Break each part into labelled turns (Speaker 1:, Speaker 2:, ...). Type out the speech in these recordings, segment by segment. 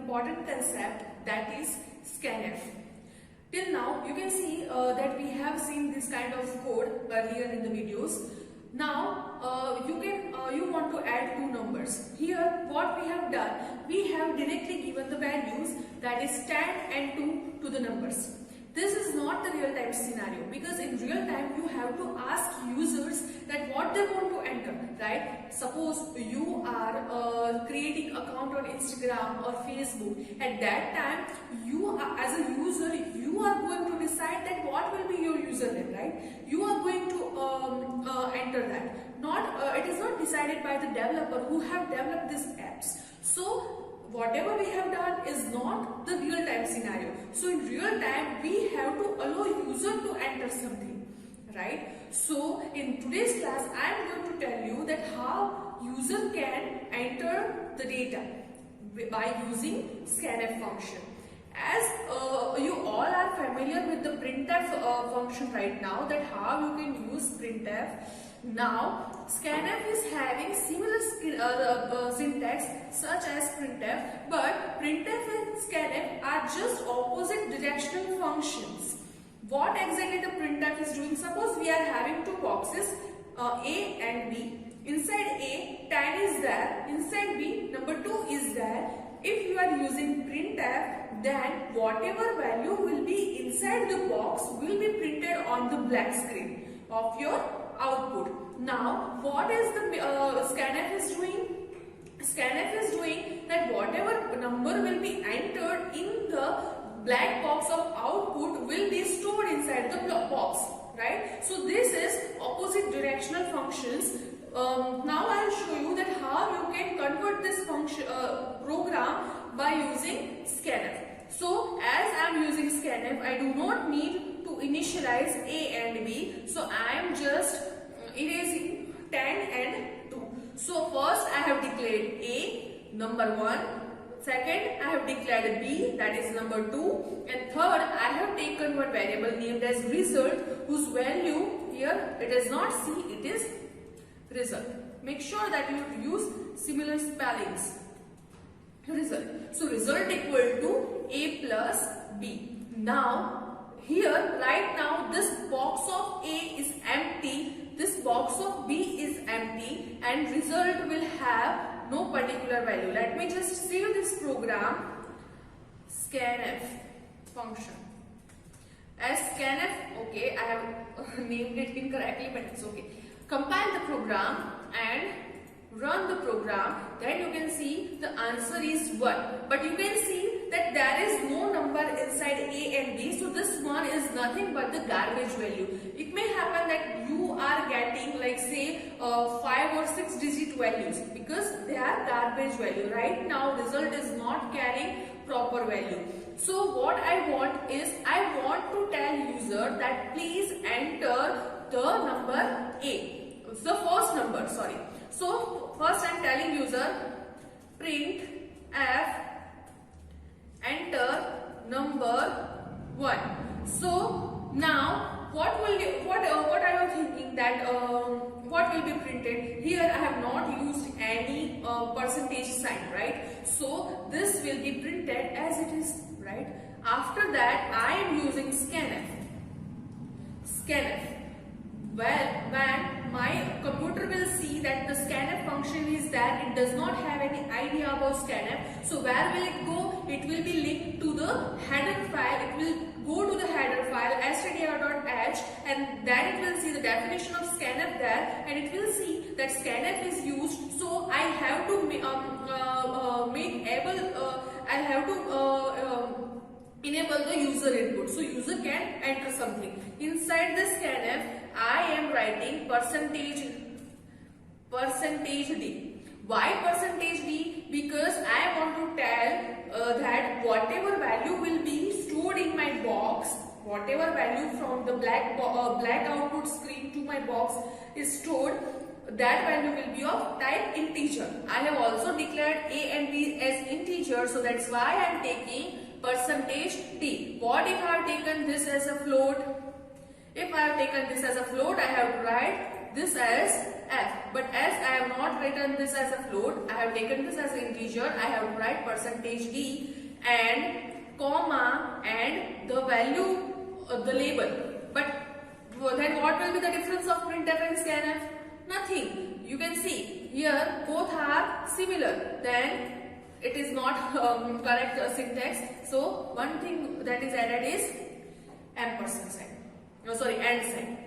Speaker 1: important concept, that is scanf. Till now you can see that we have seen this kind of code earlier in the videos. Now you want to add two numbers. Here what we have done, we have directly given the values, that is 10 and 2 to the numbers. This is not the real time scenario, because in real time you have to ask users that what they want to enter, right? Suppose you are creating account on Instagram or Facebook. At that time, you are, as a user, you are going to decide that what will be your username, right? You are going to enter that. It is not decided by the developer who have developed these apps. So whatever we have done is not the real time scenario. So in real time we have to allow user to enter something, right? So in today's class I am going to tell you that how user can enter the data by using scanf function. As you all are familiar with the printf function right now, that how you can use printf. Now scanf is having similar syntax such as printf, but printf and scanf are just opposite directional functions. What exactly the printf is doing? Suppose we are having two boxes, A and B. Inside A 10 is there, inside B number 2 is there. If you are using printf, then whatever value will be inside the box will be printed on the black screen of your output. Now what is the scanf is doing? Scanf is doing that whatever number will be entered in the black box of output will be stored inside the box, right? So this is opposite directional functions. Now I will show you that how you can convert this function program by using scanf. So as I am using scanf, I do not need to initialize A and B. So I am just erasing 10 and 2. So first I have declared A, number 1. Second, I have declared B, that is number 2. And third, I have taken one variable named as result, whose value here it is not C, it is result. Make sure that you use similar spellings. Result. So result equal to A plus B. Now here right now this box of A is empty, this box of B is empty, and result will have no particular value. Let me just save this program, scanf function as scanf. Okay, I have named it incorrectly, but it's okay. Compile the program and run the program. Then you can see the answer is 1. But you can see that there is no number inside A and B. So this 1 is nothing but the garbage value. It may happen that you are getting like say 5 or 6 digit values because they are garbage value. Right now result is not carrying proper value. So what I want is, I want to tell user that please enter the number A, the first number, sorry. So first I am telling user print f enter number 1. So now what are you thinking that what will be printed? Here I have not used any percentage sign, right? So this will be printed as it is, right? After that I am using scanf. Well, when and my computer will see that the scanf function is there. It does not have any idea about scanf. So where will it go? It will be linked to the header file. It will go to the header file stdr.h, and then it will see the definition of scanf there, and it will see that scanf is used. So I have to enable the user input, so user can enter something inside the scanf. I am writing percentage d. Why percentage d? Because I want to tell that whatever value will be stored in my box, whatever value from the black output screen to my box is stored, that value will be of type integer. I have also declared a and b as integer, so that's why I am taking percentage d. What if I have taken this as a float? If I have taken this as a float, I have to write this as f. But as I have not written this as a float, I have taken this as an integer, I have to write percentage d and comma and the value, the label. But then what will be the difference of printf and scanf? Nothing. You can see here both are similar. Then it is not correct syntax. So one thing that is added is ampersand sign. No, sorry, and sign.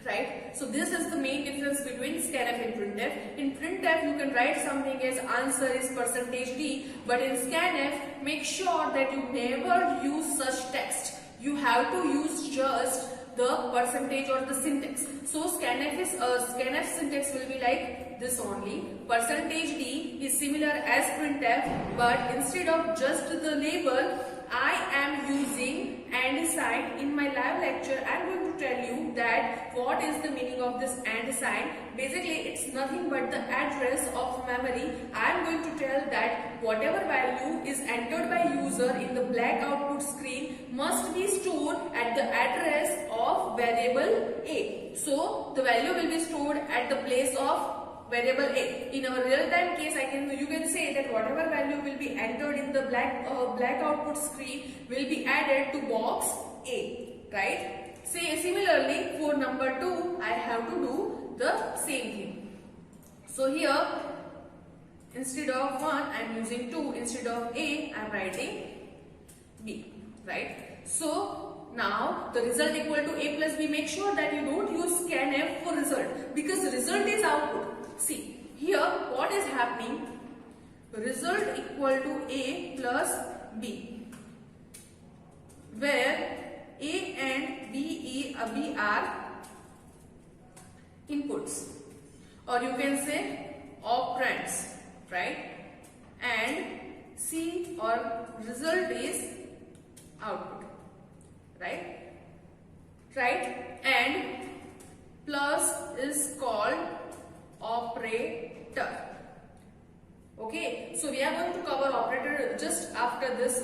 Speaker 1: Right? So this is the main difference between scanf and printf. In printf you can write something as answer is percentage d, but in scanf make sure that you never use such text. You have to use just the percentage or the syntax. So scanf syntax will be like this only. Percentage d is similar as printf, but instead of just the label, I am using and sign. In my live lecture, I am going to tell you that what is the meaning of this and sign. Basically, it's nothing but the address of memory. I am going to tell that whatever value is entered by user in the black output screen must be stored at the address of variable a. So the value will be stored at the place of variable a. In our real-time case, you can say that whatever value will be entered in the black output screen will be added to box a, right? Say similarly for number 2, I have to do the same thing. So here instead of 1, I am using 2. Instead of a, I am writing b, right? So now the result equal to a plus b. Make sure that you don't use scanf for result, because the result is output. See, here what is happening? Result equal to a plus b, where a and b are inputs, or you can say operands, right? And c or result is output, right? Right? And plus is called operator. Okay, so we are going to cover operator just after this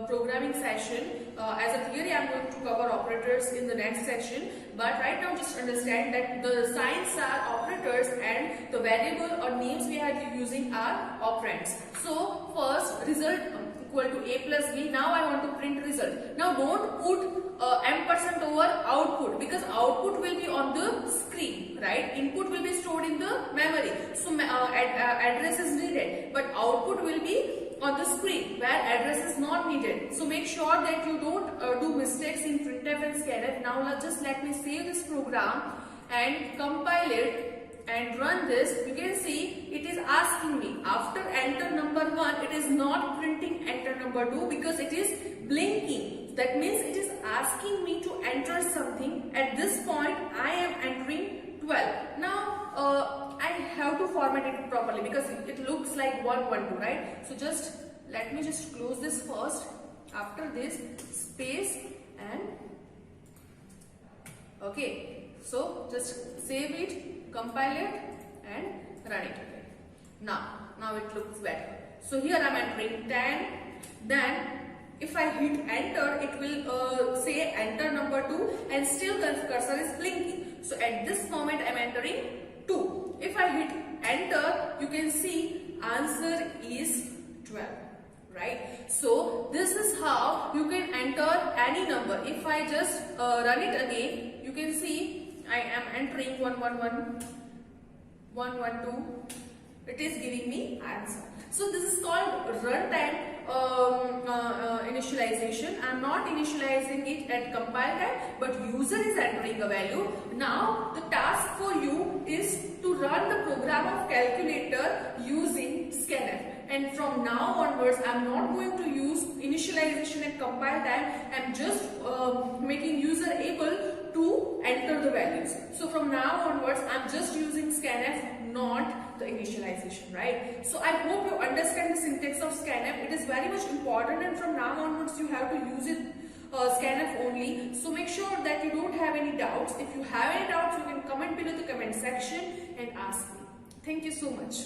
Speaker 1: programming session. As a theory, I am going to cover operators in the next section. But right now, just understand that the signs are operators and the variable or names we are using are operands. So first, result equal to a plus b. Now I want to print result. Now don't put ampersand over output, because output will be on the screen, right? Input will be stored in the memory, so address is needed, but output will be on the screen where address is not needed. So make sure that you don't do mistakes in printf and scanf. Now just let me save this program and compile it and run this. You can see it is asking me after enter number 1, it is not printing enter number 2 because it is blinking. That means it is asking me to enter something. At this point, I am entering 12. Now, I have to format it properly because it looks like 112, right? So just let me just close this first. After this, space and okay. So just save it, compile it, and run it again. Now it looks better. So here I am entering 10. Then if I hit enter, it will say enter number 2 and still the cursor is blinking. So at this moment I am entering 2. If I hit enter, you can see answer is 12, right? So this is how you can enter any number. If I just run it again, you can see I am entering 111, 112. It is giving me answer. So this is called runtime initialization. I am not initializing it at compile time, but user is entering a value. Now the task for you is to run the program of calculator using scanf. And from now onwards, I am not going to use initialization at compile time. I am just making user able to enter the values. So from now onwards, I am just using scanf, not the initialization, right? So I hope you understand the syntax of scanf. It is very much important, and from now onwards you have to use it scanf only. So make sure that you don't have any doubts. If you have any doubts, you can comment below the comment section and ask me. Thank you so much.